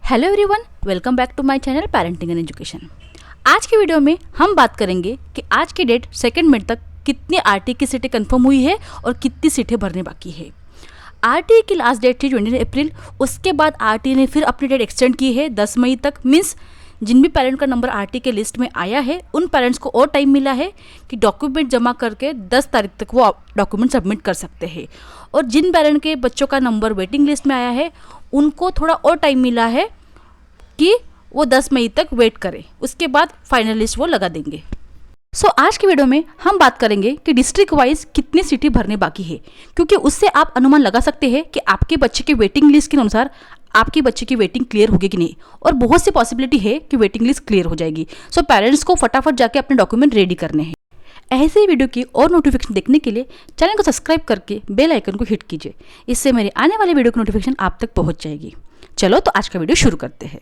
Hello everyone, welcome back to my channel parenting and education. आज की video में हम बात करेंगे कि आज की डेट 2 मई तक कितनी आरटीई की सीटें कंफर्म हुई है और कितनी सीटें भरने बाकी है। आरटीई की लास्ट डेट थी 29 अप्रैल। उसके बाद आरटीई ने फिर अपनी डेट एक्सटेंड की है 10 मई तक। मीन्स जिन भी पेरेंट का नंबर आरटीई के लिस्ट में आया है उन पेरेंट्स को और टाइम मिला है कि डॉक्यूमेंट जमा करके 10 तारीख तक वो डॉक्यूमेंट सबमिट कर सकते हैं। और जिन पेरेंट के बच्चों का नंबर वेटिंग लिस्ट में आया है उनको थोड़ा और टाइम मिला है कि वो 10 मई तक वेट करें, उसके बाद फाइनल लिस्ट वो लगा देंगे। आज की वीडियो में हम बात करेंगे कि डिस्ट्रिक्ट वाइज कितनी सीटें भरने बाकी है, क्योंकि उससे आप अनुमान लगा सकते हैं कि आपके बच्चे की वेटिंग लिस्ट के अनुसार आपके बच्चे की वेटिंग क्लियर होगी कि नहीं। और बहुत सी पॉसिबिलिटी है कि वेटिंग लिस्ट क्लियर हो जाएगी। पेरेंट्स को फटाफट जाके अपने डॉक्यूमेंट रेडी करने हैं। ऐसे ही वीडियो की और नोटिफिकेशन देखने के लिए चैनल को सब्सक्राइब करके बेल आइकन को हिट कीजिए। इससे मेरे आने वाले वीडियो की नोटिफिकेशन आप तक पहुंच जाएगी। चलो तो आज का वीडियो शुरू करते हैं।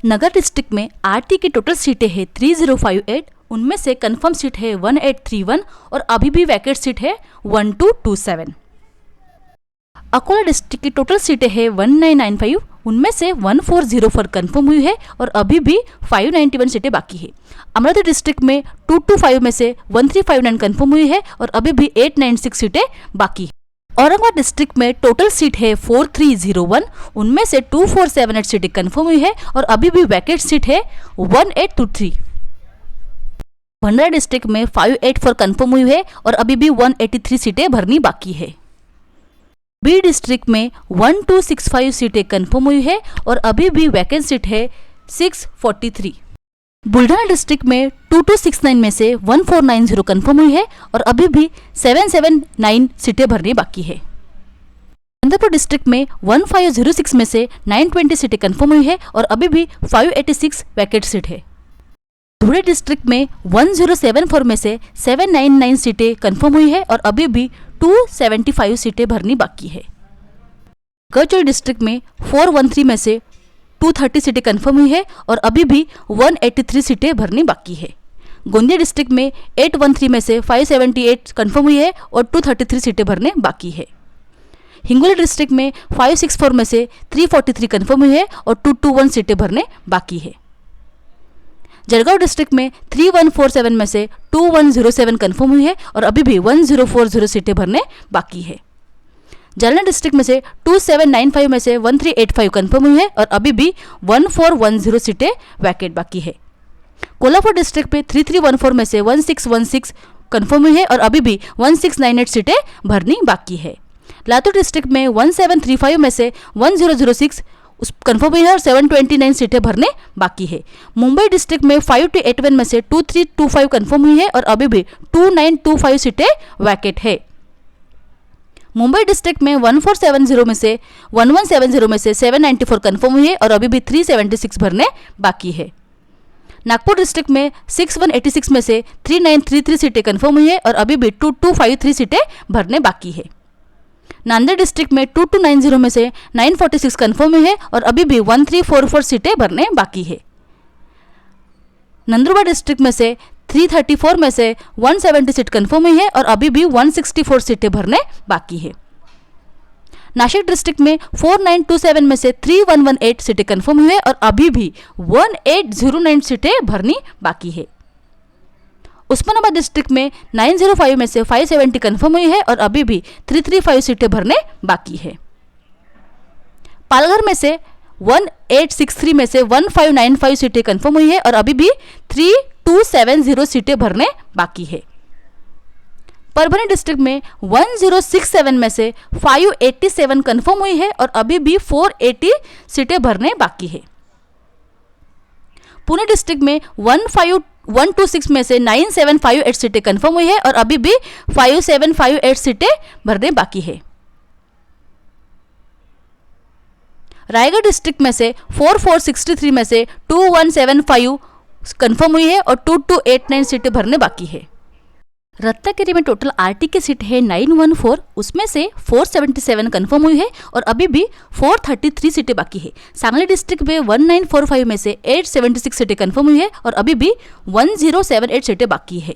नगर डिस्ट्रिक्ट में आरटी की टोटल सीटें हैं 3058। उनमें से कंफर्म सीट है 1831 और अभी भी वैकेंट सीट है 1227। अकोला डिस्ट्रिक्ट की टोटल सीटें है 1995। उनमें से 1404 कंफर्म हुई है और अभी भी 591 सीटें बाकी है। अमरावती डिस्ट्रिक्ट में 225 में से 1359 कंफर्म हुई है और अभी भी 896 सीटें बाकी है। औरंगाबाद डिस्ट्रिक्ट में टोटल सीट है 4301। उनमें से 2478 सीटें कंफर्म हुई है और अभी भी वैकेंट सीट है 1823। भंडारा डिस्ट्रिक्ट में 584 कंफर्म हुई है और अभी भी 183 सीटें भरनी बाकी है। बी डिस्ट्रिक्ट में 1265 सीटें कंफर्म हुई है और अभी भी वैकेंट सीट है 643। बुल्ढाना डिस्ट्रिक्ट में 2269 में से 1490 कंफर्म हुई है और अभी भी 779 सीटें भरनी बाकी है। चंद्रपुर डिस्ट्रिक्ट में 1506 में से 920 सीटें कंफर्म हुई है और अभी भी 586 वैकेंट सीट है। धुले डिस्ट्रिक्ट में 1074 में से 799 सीटें कंफर्म हुई है और अभी भी 275 सीटें भरनी बाकी है। गढ़चिरौली डिस्ट्रिक्ट में 413 में से 230 सीटें कंफर्म हुई है और अभी भी 183 सीटें भरनी बाकी है। गोंदिया डिस्ट्रिक्ट में 813 में से 578 कंफर्म हुई है और 233 सीटें भरने बाकी है। हिंगोली डिस्ट्रिक्ट में 564 में से 343 कंफर्म हुई है और 221 सीटें भरने बाकी है। जलगांव डिस्ट्रिक्ट में 3147 में से 2107 कंफर्म हुई है और अभी भी 1040 सीटें भरने बाकी है। जालना डिस्ट्रिक्ट में से 2795 में से 1385 कंफर्म हुई है और अभी भी 1410 सीटें वैकेंट बाकी है। कोल्हापुर डिस्ट्रिक्ट में 3314 में से 1616 कंफर्म हुई है और अभी भी 1698 सीटें भरनी बाकी है। लातूर डिस्ट्रिक्ट में 1735 में से 1006 कंफर्म हुई है और 729 सीटें भरने बाकी है। मुंबई डिस्ट्रिक्ट में 5281 में से 2325 कंफर्म हुई है और अभी भी 2925 सीटें वैकेंट है। मुंबई डिस्ट्रिक्ट में 1470 में से 1170 में से 794 कंफर्म हुई है और अभी भी 376 भरने बाकी है। नागपुर डिस्ट्रिक्ट में 6186 में से 3933 सीटें कंफर्म हुई है और अभी भी 2253 सीटें भरने बाकी है। नांदेड़ डिस्ट्रिक्ट में 2290 में से 946 कंफर्म हुई है और अभी भी 1344 सीटें भरने बाकी है। नंदुरबार डिस्ट्रिक्ट में से 334 में से 170 सीट कंफर्म हुई है और अभी भी 164 सीटें भरने बाकी है। नासिक डिस्ट्रिक्ट में 4927 में से 3118 सीटें कंफर्म हुई है और अभी भी 1809 सीटें भरनी बाकी है। उस्मानाबाद डिस्ट्रिक्ट में 905 में से 570 कंफर्म हुई है और अभी भी 335 सीटें भरने बाकी है। पालघर में से 1863 में से 1595 सीटें कंफर्म हुई है और अभी भी 3270 सीटें भरने बाकी है। परभनी डिस्ट्रिक्ट में 1067 में से 587 कंफर्म हुई है और अभी भी 480 सीटें भरने बाकी है। पुणे डिस्ट्रिक्ट में 15126 में से 9758 सीटें कंफर्म हुई है और अभी भी 5758 सीटें भरने बाकी है। रायगढ़ डिस्ट्रिक्ट में से 4463 में से 2175 कंफर्म हुई है और 2289 सीटें भरने बाकी है। रत्नागिरी में टोटल आरटी की सीट है 914। उसमें से 477 कंफर्म हुई है और अभी भी 433 सीटें बाकी है। सांगली डिस्ट्रिक्ट में 1945 में से 876 सीटें कंफर्म हुई है और अभी भी 1078 सीटें बाकी है।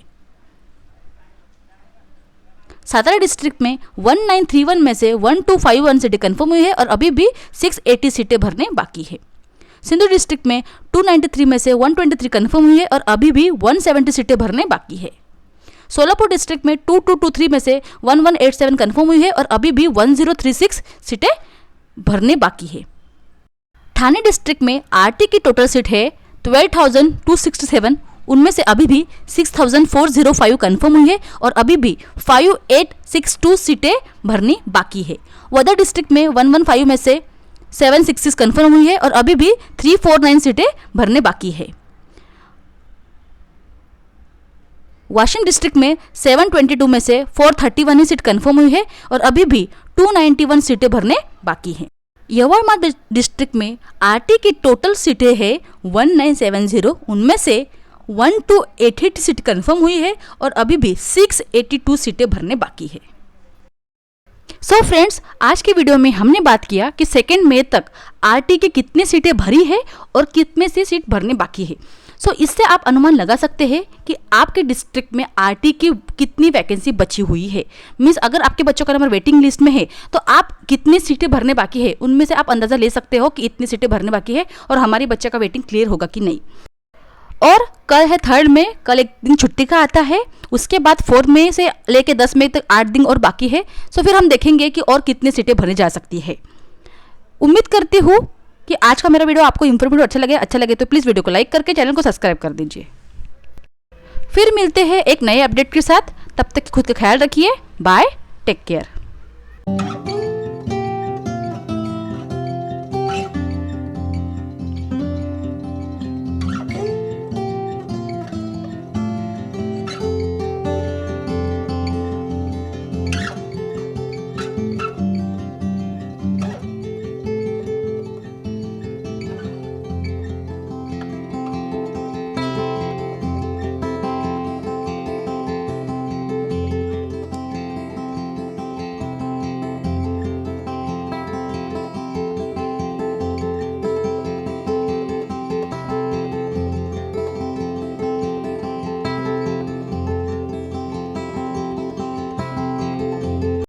सातारा डिस्ट्रिक्ट में 1931 में से 1251 सीटें कन्फर्म हुई है और अभी भी 680 सीटें भरने बाकी है। सिंधु डिस्ट्रिक्ट में 293 में से 123 कन्फर्म हुई है और अभी भी 170 सीटें भरने बाकी है। सोलापुर डिस्ट्रिक्ट में 2223 में से 1187 कन्फर्म हुई है और अभी भी 1036 सीटें भरने बाकी है। ठाणे डिस्ट्रिक्ट में आरटी की टोटल सीट है 12,267, उनमें से अभी भी 6,405 कन्फर्म हुई है और अभी भी 5862 सीटें भरनी बाकी है। वर्धा डिस्ट्रिक्ट में 115 में से 766 कन्फर्म हुई है और अभी भी 349 सीटें भरने बाकी है। वाशिम डिस्ट्रिक्ट में 722 में से 431 ही सीट कन्फर्म हुई है और अभी भी 291 सीटें भरने बाकी हैं। यवतमाल डिस्ट्रिक्ट में आरटी की टोटल सीटें है 1970, उनमें से 1288 सीट कन्फर्म हुई है और अभी भी 682 सीटें भरने बाकी है। सो फ्रेंड्स, आज के वीडियो में हमने बात किया कि 2 मई तक आरटी की कितनी सीटें भरी है और कितने से सीट भरने बाकी है। सो इससे आप अनुमान लगा सकते हैं कि आपके डिस्ट्रिक्ट में आरटी की कितनी वैकेंसी बची हुई है। मीन्स अगर आपके बच्चों का नंबर वेटिंग लिस्ट में है तो आप कितनी सीटें भरने बाकी है, उनमें से आप अंदाज़ा ले सकते हो कि इतनी सीटें भरने बाकी है और हमारे बच्चे का वेटिंग क्लियर होगा कि नहीं। और कल है 3 मई, कल एक दिन छुट्टी का आता है। उसके बाद 4 मई से लेके 10 मई तक 8 दिन और बाकी है। सो फिर हम देखेंगे कि और कितनी सीटें भरी जा सकती है। उम्मीद करती हूँ कि आज का मेरा वीडियो आपको इंफॉर्मेटिव अच्छा लगे तो प्लीज़ वीडियो को लाइक करके चैनल को सब्सक्राइब कर दीजिए। फिर मिलते हैं एक नए अपडेट के साथ, तब तक खुद का ख्याल रखिए। Bye, take care.